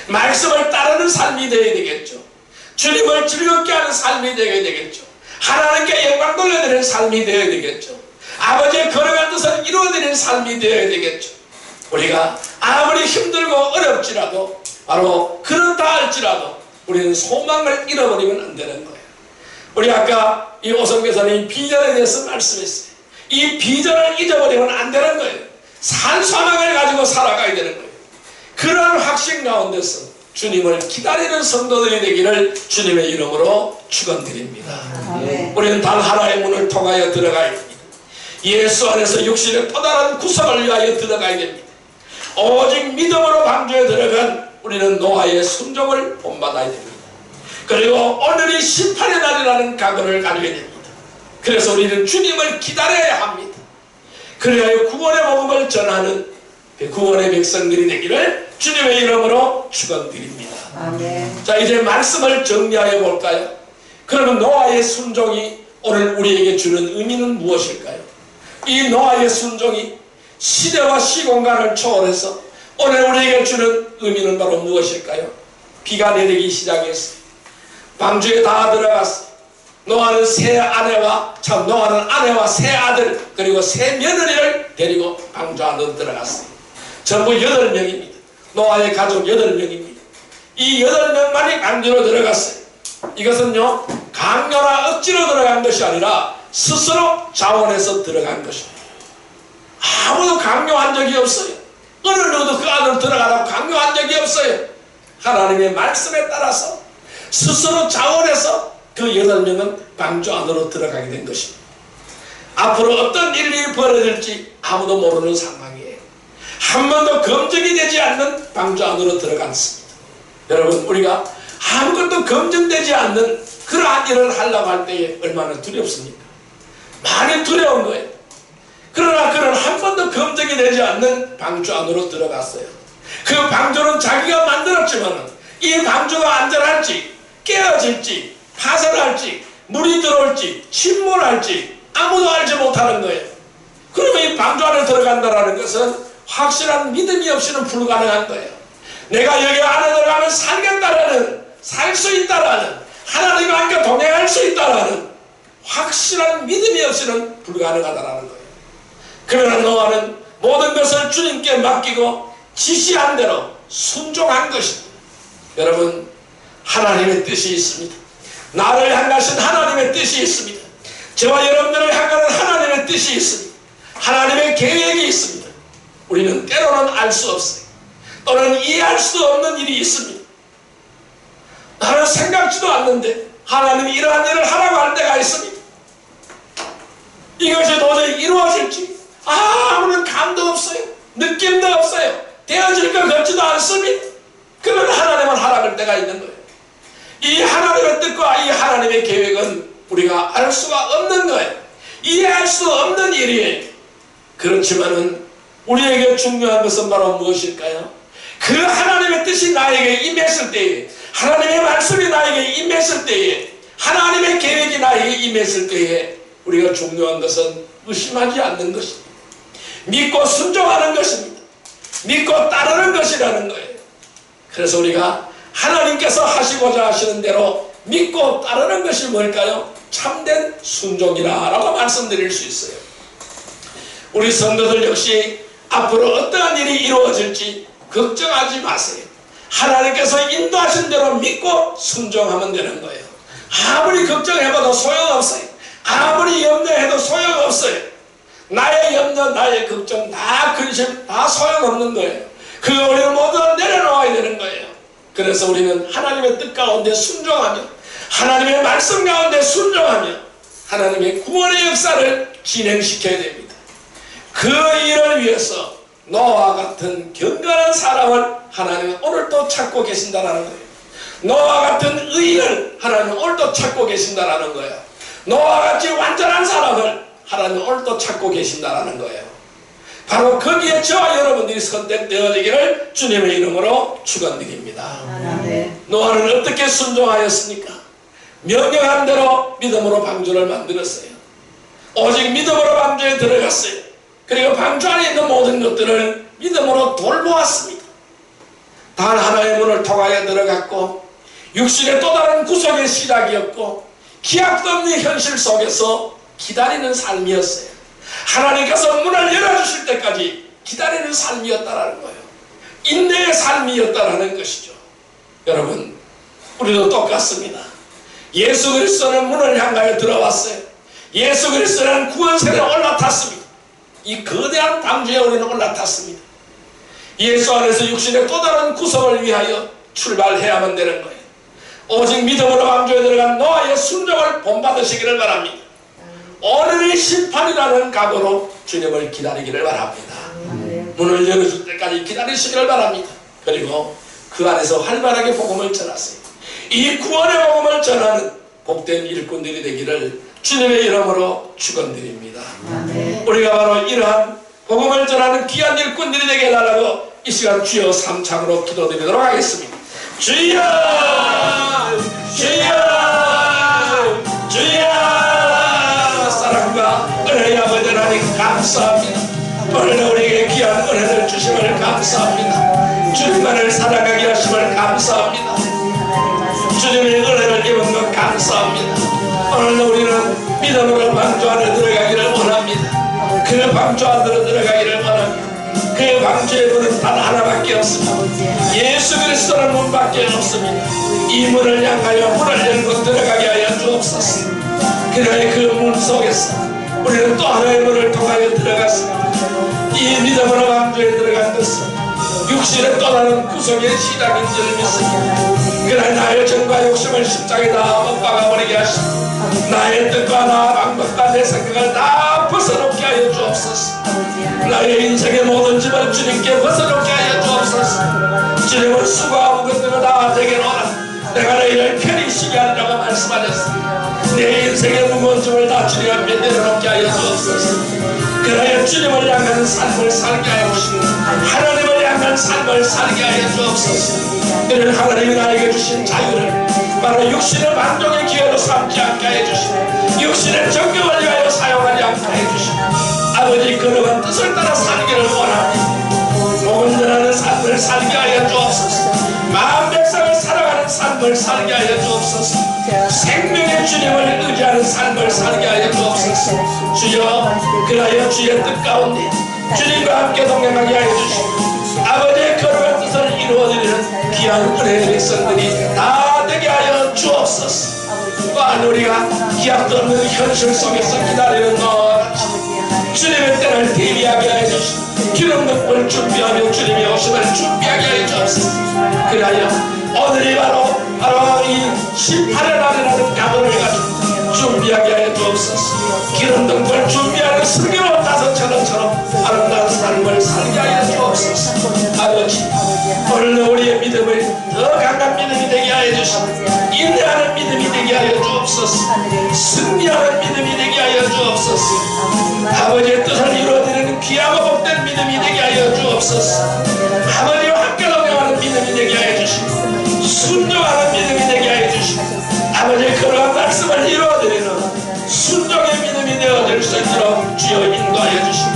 A: 말씀을 따르는 삶이 되어야 되겠죠. 주님을 즐겁게 하는 삶이 되어야 되겠죠. 하나님께 영광 돌려드리는 삶이 되어야 되겠죠. 아버지의 거룩한 뜻을 이루어드리는 삶이 되어야 되겠죠. 우리가 아무리 힘들고 어렵지라도, 바로 그렇다 할지라도 우리는 소망을 잃어버리면 안 되는 거예요. 우리 아까 이 오성 교사님 비전에 대해서 말씀했어요. 이 비전을 잊어버리면 안 되는 거예요. 산소망을 가지고 살아가야 되는 거예요. 그런 확신 가운데서 주님을 기다리는 성도들이 되기를 주님의 이름으로 축원드립니다. 우리는 단 하나의 문을 통하여 들어가야 됩니다. 예수 안에서 육신의 또 다른 구성을 위하여 들어가야 됩니다. 오직 믿음으로 방주에 들어간 우리는 노아의 순종을 본받아야 됩니다. 그리고 오늘이 심판의 날이라는 각오를 가져야 됩니다. 그래서 우리는 주님을 기다려야 합니다. 그래야 구원의 복음을 전하는 구원의 백성들이 되기를 주님의 이름으로 축원드립니다. 아멘. 자, 이제 말씀을 정리하여 볼까요? 그러면 노아의 순종이 오늘 우리에게 주는 의미는 무엇일까요? 이 노아의 순종이 시대와 시공간을 초월해서 오늘 우리에게 주는 의미는 바로 무엇일까요? 비가 내리기 시작했어요. 방주에 다 들어갔어요. 노아는 노아는 아내와 세 아들 그리고 세 며느리를 데리고 방주 안으로 들어갔어요. 전부 8명입니다. 노아의 가족 8명입니다. 이 8명만이 방주로 들어갔어요. 이것은요, 강요나 억지로 들어간 것이 아니라 스스로 자원해서 들어간 것입니다. 아무도 강요한 적이 없어요. 어느 누구도 그 안으로 들어가라고 강요한 적이 없어요. 하나님의 말씀에 따라서 스스로 자원해서 그 8명은 방주 안으로 들어가게 된 것입니다. 앞으로 어떤 일이 벌어질지 아무도 모르는 상황이에요. 한 번도 검증이 되지 않는 방주 안으로 들어갔습니다. 여러분, 우리가 아무것도 검증되지 않는 그러한 일을 하려고 할 때에 얼마나 두렵습니까? 많이 두려운 거예요. 그러나 그는 한 번도 검증이 되지 않는 방주 안으로 들어갔어요. 그 방주는 자기가 만들었지만 이 방주가 안전할지, 깨어질지, 파산할지, 물이 들어올지, 침몰할지 아무도 알지 못하는 거예요. 그러면 이 방주 안에 들어간다는 것은 확실한 믿음이 없이는 불가능한 거예요. 내가 여기 안에 들어가면 살겠다라는, 살 수 있다라는, 하나님과 함께 동행할 수 있다라는 확실한 믿음이 없이는 불가능하다라는 거예요. 그러나 노아는 모든 것을 주님께 맡기고 지시한 대로 순종한 것입니다. 여러분, 하나님의 뜻이 있습니다. 나를 향하신 하나님의 뜻이 있습니다. 저와 여러분들을 향하는 하나님의 뜻이 있습니다. 하나님의 계획이 있습니다. 우리는 때로는 알 수 없어요. 또는 이해할 수 없는 일이 있습니다. 나는 생각지도 않는데 하나님이 이러한 일을 하라고 할 때가 있습니다. 이것이 도저히 이루어질지 아무런 감도 없어요. 느낌도 없어요. 되어질 것 같지도 않습니다. 그러나 하나님은 하라고 때가 있는 거예요. 이 하나님의 뜻과 이 하나님의 계획은 우리가 알 수가 없는 거예요. 이해할 수 없는 일이에요. 그렇지만은 우리에게 중요한 것은 바로 무엇일까요? 그 하나님의 뜻이 나에게 임했을 때에, 하나님의 말씀이 나에게 임했을 때에, 하나님의 계획이 나에게 임했을 때에 우리가 중요한 것은 의심하지 않는 것입니다. 믿고 순종하는 것입니다. 믿고 따르는 것이라는 거예요. 그래서 우리가 하나님께서 하시고자 하시는 대로 믿고 따르는 것이 뭘까요? 참된 순종이라고 말씀드릴 수 있어요. 우리 성도들 역시 앞으로 어떠한 일이 이루어질지 걱정하지 마세요. 하나님께서 인도하신 대로 믿고 순종하면 되는 거예요. 아무리 걱정해봐도 소용없어요. 아무리 염려해도 소용없어요. 나의 염려, 나의 걱정, 다 근심, 다 소용없는 거예요. 그거 우리는 모두 내려놓아야 되는 거예요. 그래서 우리는 하나님의 뜻 가운데 순종하며, 하나님의 말씀 가운데 순종하며 하나님의 구원의 역사를 진행시켜야 됩니다. 그 일을 위해서 노아와 같은 경건한 사람을 하나님은 오늘도 찾고 계신다는 거예요. 노아와 같은 의인을 하나님은 오늘도 찾고 계신다는 거예요. 노아와 같이 완전한 사람을 하나님은 오늘도 찾고 계신다는 거예요. 바로 거기에 저와 여러분들이 선택되어지기를 주님의 이름으로 축원드립니다. 노아는 어떻게 순종하였습니까? 명령한 대로 믿음으로 방주를 만들었어요. 오직 믿음으로 방주에 들어갔어요. 그리고 방주 안에 있는 모든 것들을 믿음으로 돌보았습니다. 단 하나의 문을 통하여 들어갔고 육신의 또 다른 구속의 시작이었고 기약도 없는 현실 속에서 기다리는 삶이었어요. 하나님께서 문을 열어주실 때까지 기다리는 삶이었다라는 거예요. 인내의 삶이었다라는 것이죠. 여러분, 우리도 똑같습니다. 예수 그리스도는 문을 향하여 들어왔어요. 예수 그리스도는 구원세에 올라탔습니다. 이 거대한 방주에 우리는 올라탔습니다. 예수 안에서 육신의 또 다른 구속을 위하여 출발해야만 되는 거예요. 오직 믿음으로 방주에 들어간 노아의 순종을 본받으시기를 바랍니다. 오늘의 심판이라는 각오로 주님을 기다리기를 바랍니다. 문을 열어줄 때까지 기다리시기를 바랍니다. 그리고 그 안에서 활발하게 복음을 전하세요. 이 구원의 복음을 전하는 복된 일꾼들이 되기를 주님의 이름으로 축원드립니다. 우리가 바로 이러한 복음을 전하는 귀한 일꾼들이 되게 해달라고 이 시간 주여 삼창으로 기도드리도록 하겠습니다. 주여, 주여, 주여. 사랑과 은혜의 아버지 하나님 감사합니다. 오늘 우리에게 귀한 은혜를 주심을 감사합니다. 주님만을 사랑하게 하심을 감사합니다. 주님의 은혜를 입은 것 감사합니다. 오늘 우리는 믿음으로 방주 안에 들어가기를 원합니다. 그 방주 안으로 들어가기를 원합니다. 그 방주의 문은 단 하나밖에 없습니다. 예수 그리스도는 문밖에 없습니다. 이 문을 향하여 문을 열고 들어가게 하여 주옵소서. 그날의 그 문 속에서 우리는 또 하나의 문을 통하여 들어갔습니다. 이 믿음으로 방주에 들어간 것은 육신의 또 다른 구속의 시작인 줄 믿습니다. 그날 나의 정과 욕심을 십자가에다 못 박아버리게 하시고 나의 뜻과 나 방법과 내 생각을 다 주님께서 벗어놓게 하여 주옵소서. 나의 인생의 모든 짐을 주님께 벗어놓게 하여 주옵소서. 주님은 수고하고 그들은 다 내게 오라. 내가 너희를 편히 쉬게 하리라고 말씀하셨습니다. 내 인생의 무거운 짐을 다 주님 앞에 내려놓게 하여 주옵소서. 그래야 주님을 향한 삶을 살게 하여 주시고 하나님을 향한 삶을 살게 하여 주옵소서. 이는 하나님이 나에게 주신 자유를 바로 육신의 만족의 기회로 삼지 않게 하여 주시고 육신의 정욕을 위하여 사용하지 않게 하여 주시고 아버지 그러한 뜻을 따라 살기를 원하니 온전한 삶을 살게 하여 주옵소서. 마음 백성을 살아가는 삶을 살게 하여 주옵소서. 생명의 주님을 의지하는 삶을 살게 하여 주옵소서. 주여 그라여 주의 뜻 가운데 주님과 함께 동행하게 하여 주시고 아버지의 거룩한 뜻을 이루어드리는 귀한 은혜의 백성들이 다 되게 하여 주옵소서. 또한 우리가 기약도 없는 현실 속에서 기다리는 너 주님의 때를 대비하게 하여 주시고 기름 붓을 준비하며 주님의 오심을 준비하게 하여 주옵소서. 그리하여 오늘이 바로 이 18일 날이라는 각오를 가지고 준비하게 하여 주옵소서. 기름 등불 준비하는 슬기로운 다섯처럼처럼 아름다운 삶을 살게 하여 주옵소서. 아버지 오늘 우리의 믿음을 더 강한 믿음이 되게 하여 주시고 인내하는 믿음이 되게 하여 주옵소서. 승리하는 믿음이 되게 하여 주옵소서. 아버지의 뜻을 이루어드리는 귀하고 복된 믿음이 되게 하여 주옵소서. 아버지와 함께 동행하는 믿음이 되게 하여 주시고 순종하는 믿음이 되게 하여 주시고 아버지의 그러한 말씀을 이루어드리는 순종의 믿음이 되어질 수 있도록 주여 인도하여 주시고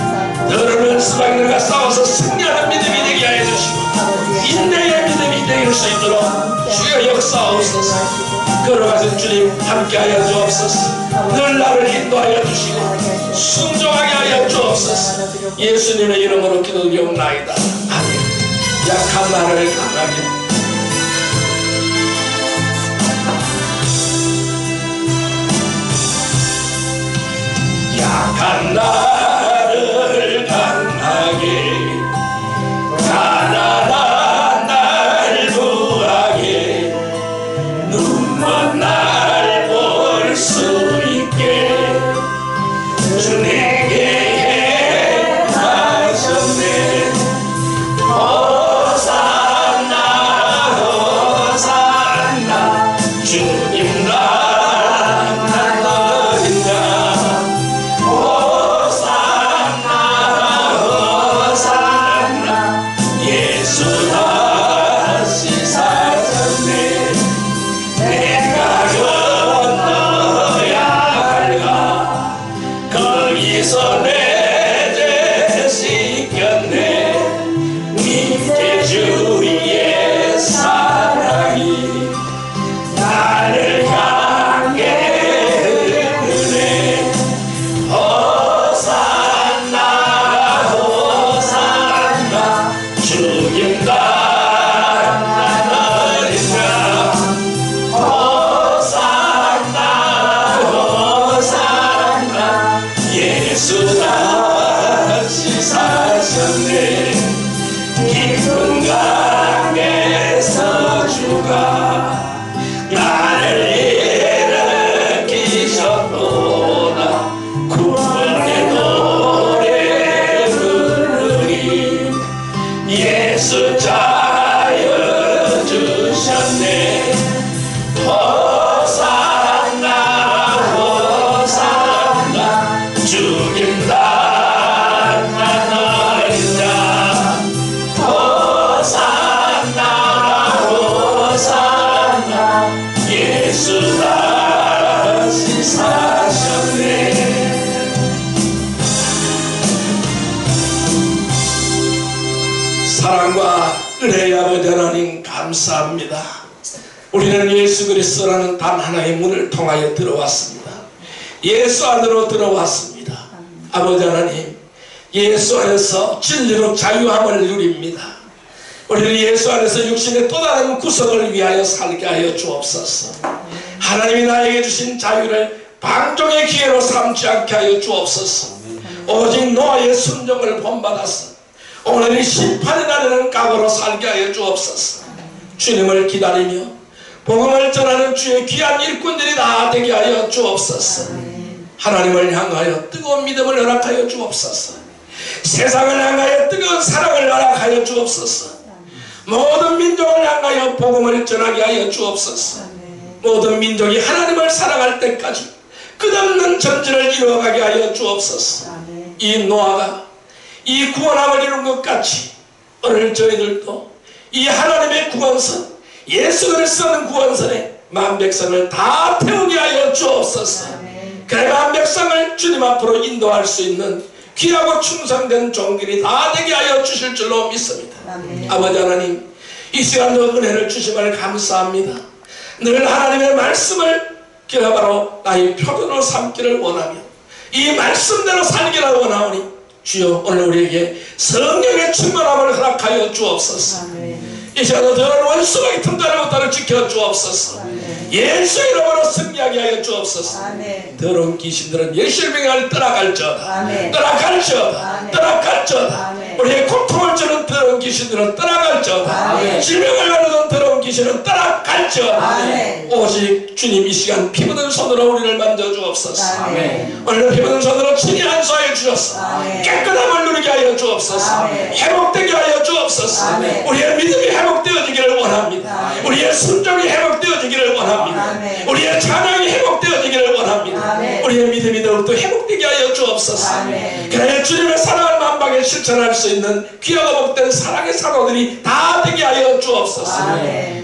A: 너를 수박들과 싸워서 승리하는 믿음이 되게 하여 주시고 인내의 믿음이 되길 수 있도록 주여 역사하옵소서. 걸어가신 주님 함께하여 주옵소서. 늘 나를 인도하여 주시고 순종하게 하여 주옵소서. 예수님의 이름으로 기도드리옵나이다. 아멘. 약한 나를 강하게 약한 나를 강하게 가난한 날 구하게 눈먼 날 볼 수 있게 주 내게 행하셨네. 호산나 호산나 주님 사랑과 은혜의 아버지 하나님 감사합니다. 우리는 예수 그리스도라는 단 하나의 문을 통하여 들어왔습니다. 예수 안으로 들어왔습니다. 아버지 하나님, 예수 안에서 진리로 자유함을 누립니다. 우리는 예수 안에서 육신의 또 다른 구속을 위하여 살게 하여 주옵소서. 하나님이 나에게 주신 자유를 방종의 기회로 삼지 않게 하여 주옵소서. 오직 너의 순종을 본받아서 오늘이 심판의 날에는 각오로 살게 하여 주옵소서. 주님을 기다리며 복음을 전하는 주의 귀한 일꾼들이 다 되게 하여 주옵소서. 하나님을 향하여 뜨거운 믿음을 허락하여 주옵소서. 세상을 향하여 뜨거운 사랑을 허락하여 주옵소서. 모든 민족을 향하여 복음을 전하게 하여 주옵소서. 모든 민족이 하나님을 사랑할 때까지 끝없는 전진을 이루어가게 하여 주옵소서. 이 노아가 이 구원함을 이룬 것 같이 오늘 저희들도 이 하나님의 구원선, 예수 그리스도는 구원선에 만백성을 다 태우게 하여 주옵소서. 그래 만백성을 주님 앞으로 인도할 수 있는 귀하고 충성된 종들이 다 되게 하여 주실 줄로 믿습니다. 아버지 하나님, 이 시간도 은혜를 주심을 감사합니다. 늘 하나님의 말씀을 그가 바로 나의 표준으로 삼기를 원하며 이 말씀대로 살기를 원하오니 주여 오늘 우리에게 성령의 충만함을 허락하여 주옵소서. 이 시간도 더러운 원수가 틈타는 것들을 지켜 주옵소서. 예수 이름으로 승리하게 하여 주옵소서. 더러운 귀신들은 예수의 명령을 떠나갈지어다. 떠나갈지어다. 떠나갈지어다. 우리의 고통을 주는 더러운 귀신들은 떠나갈지어다. 질병을 가르는 더러운 귀신은 떠나갈지어다. 오직 주님 이 시간 피 묻은 손으로 우리를 만져주옵소서. 오늘 피 묻은 손으로 친히 안수하여 주셔서 깨끗함을 누리게 하여 주옵소서. 회복되게 하여 주옵소서. 우리의 믿음이 회복되어지기를 원합니다. 우리의 순종이 회복되어지기를 원합니다. 우리의 찬양이 회복되어지기를 원합니다. 우리의 믿음이 더욱더 회복되게 하여 주옵소서. 그래야 주님의 사랑을 만방에 실천할 수 있는 귀하고 복된 사랑의 사도들이 다 되게 하여 주옵소서.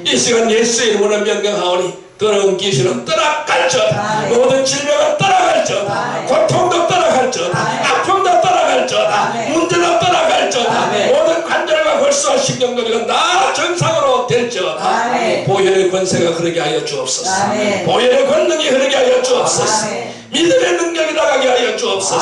A: 이 시간 예수의 이름으로 명령하오니 더러운 귀신은 떠나갈지어다. 모든 질병은 떠나갈지어다. 고통도 떠나갈지어다. 아픔도 떠나갈지어다. 문제도 떠나갈지어다. 모든 관절과 골수와 신경들이 다 정상으로 될지어다. 보혈의 권세가 흐르게 하여 주옵소서. 보혈의 권능이 흐르게 하여 주옵소서. 믿음의 능력이 나가게 하여 주옵소서.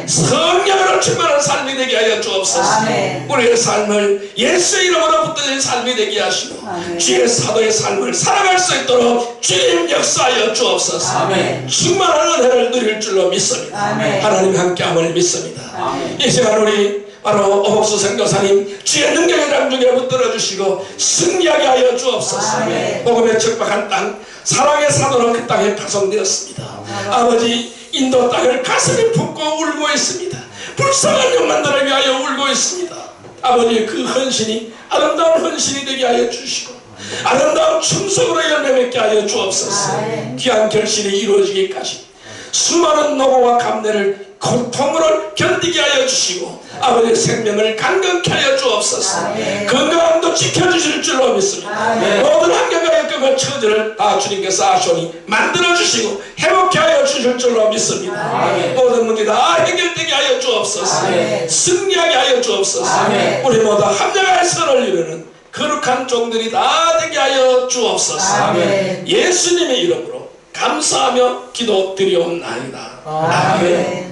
A: 성령으로 충만한 삶이 되게 하여 주옵소서. 우리의 삶을 예수의 이름으로 붙드는 삶이 되게 하시고 주의 사도의 삶을 살아갈 수 있도록 주님 역사하여 주옵소서. 충만한 은혜를 누릴 줄로 믿습니다. 하나님 함께함을 믿습니다. 이 시간 우리 바로 오복수 선교사님 주의 능력의 장중에 붙들어 주시고 승리하게 하여 주옵소서. 복음의 척박한 땅 사랑의 사도로 그 땅에 파송되었습니다. 아버지 인도 땅을 가슴에 품고 울고 있습니다. 불쌍한 영만들을 위하여 울고 있습니다. 아버지 그 헌신이 아름다운 헌신이 되게 하여 주시고 아름다운 충성으로 열매 맺게 하여 주옵소서. 귀한 결실이 이루어지기까지 수많은 노고와 감내를 고통으로 견디게 하여 주시고 아버지의 생명을 강건케 하여 주옵소서. 건강함도 지켜주실 줄로 믿습니다. 모든 환경과 역경과 처지를 다 주님께서 아시오니 만들어주시고 회복케 하여 주실 줄로 믿습니다. 모든 문제 다 해결되게 하여 주옵소서. 승리하게 하여 주옵소서. 우리 모두 합력하여 선을 이루는 거룩한 종들이 다 되게 하여 주옵소서. 예수님의 이름으로 감사하며 기도드리옵나이다. 아멘.